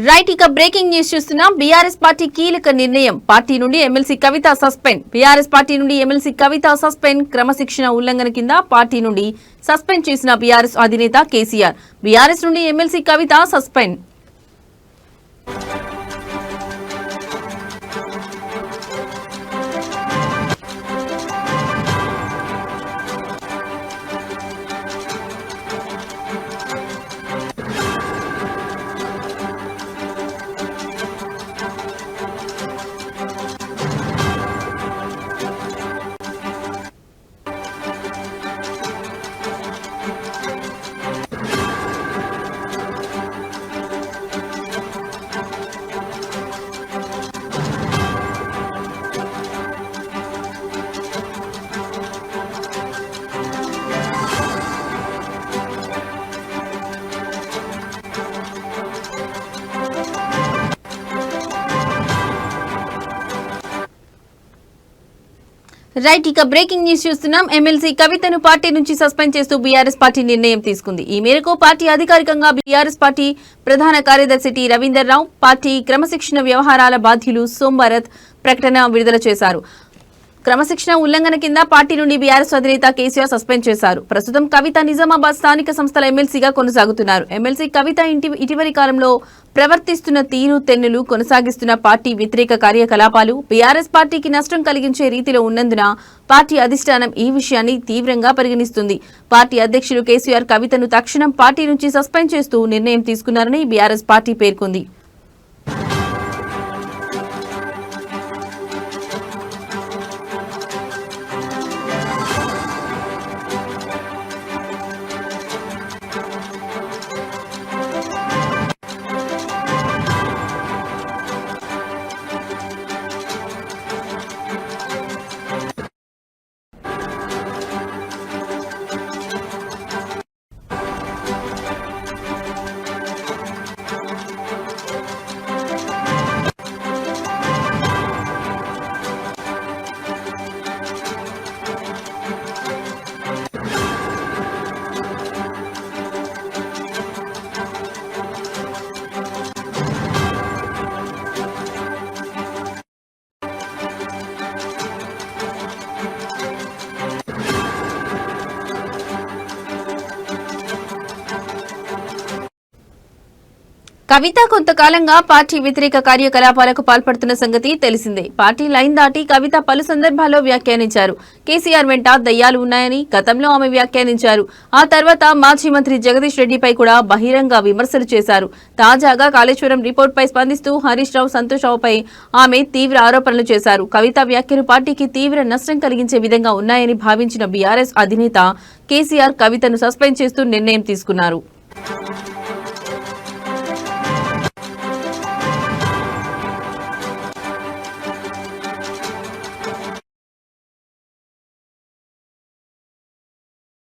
Right ఇక breaking news చూస్తున్నాం. BRS party కీలక నిర్ణయం. పార్టీ నుండి ఎమ్మెల్సీ కవిత సస్పెండ్. బీఆర్ఎస్ పార్టీ నుండి ఎమ్మెల్సీ కవిత సస్పెండ్. క్రమశిక్షణ ఉల్లంఘన కింద పార్టీ నుండి సస్పెండ్ చేసిన బీఆర్ఎస్ అధినేత కేసీఆర్. బీఆర్ఎస్ నుండి ఎమ్మెల్సీ కవిత సస్పెండ్. రైట్ ఇక బ్రేకింగ్ న్యూస్ చూస్తున్నాం. ఎమ్మెల్సీ కవితను పార్టీ నుంచి సస్పెండ్ చేస్తూ బీఆర్ఎస్ పార్టీ నిర్ణయం తీసుకుంది. ఈ మేరకు పార్టీ అధికారికంగా బీఆర్ఎస్ పార్టీ ప్రధాన కార్యదర్శి టి రవీందర్ రావు, పార్టీ క్రమశిక్షణ వ్యవహారాల బాధ్యులు సోమభరత్ ప్రకటన విడుదల చేశారు. క్రమశిక్షణ ఉల్లంఘన కింద పార్టీ నుండి బీఆర్ఎస్ అధినేత కేసీఆర్ సస్పెండ్ చేశారు. ప్రస్తుతం కవిత నిజామాబాద్ స్థానిక సంస్థల ఎమ్మెల్సీగా కొనసాగుతున్నారు. ఎమ్మెల్సీ కవిత ఇటీవలి కాలంలో ప్రవర్తిస్తున్న తీరు తెన్నులు, కొనసాగిస్తున్న పార్టీ వ్యతిరేక కార్యకలాపాలు బీఆర్ఎస్ పార్టీకి నష్టం కలిగించే రీతిలో ఉన్నందున పార్టీ అధిష్టానం ఈ విషయాన్ని తీవ్రంగా పరిగణిస్తుంది. పార్టీ అధ్యక్షులు కేసీఆర్ కవితను తక్షణం పార్టీ నుంచి సస్పెండ్ చేస్తూ నిర్ణయం తీసుకున్నారని బీఆర్ఎస్ పార్టీ పేర్కొంది. కవిత కొంతకాలంగా పార్టీ వ్యతిరేక కార్యకలాపాలకు పాల్పడుతున్న సంగతి తెలిసిందే. పార్టీ లైన్ దాటి కవిత పలు సందర్భాల్లో వ్యాఖ్యానించారు. కేసీఆర్ వెంట దయ్యాలు ఉన్నాయని గతంలో ఆమె వ్యాఖ్యానించారు. ఆ తర్వాత మాజీ మంత్రి జగదీష్ రెడ్డిపై కూడా బహిరంగ విమర్శలు చేశారు. తాజాగా కాళేశ్వరం రిపోర్టుపై స్పందిస్తూ హరీష్ రావు, సంతోష్ రావుపై ఆమె తీవ్ర ఆరోపణలు చేశారు. కవిత వ్యాఖ్యలు పార్టీకి తీవ్ర నష్టం కలిగించే విధంగా ఉన్నాయని భావించిన బీఆర్ఎస్ అధినేత కేసీఆర్ కవితను సస్పెండ్ చేస్తూ నిర్ణయం తీసుకున్నారు.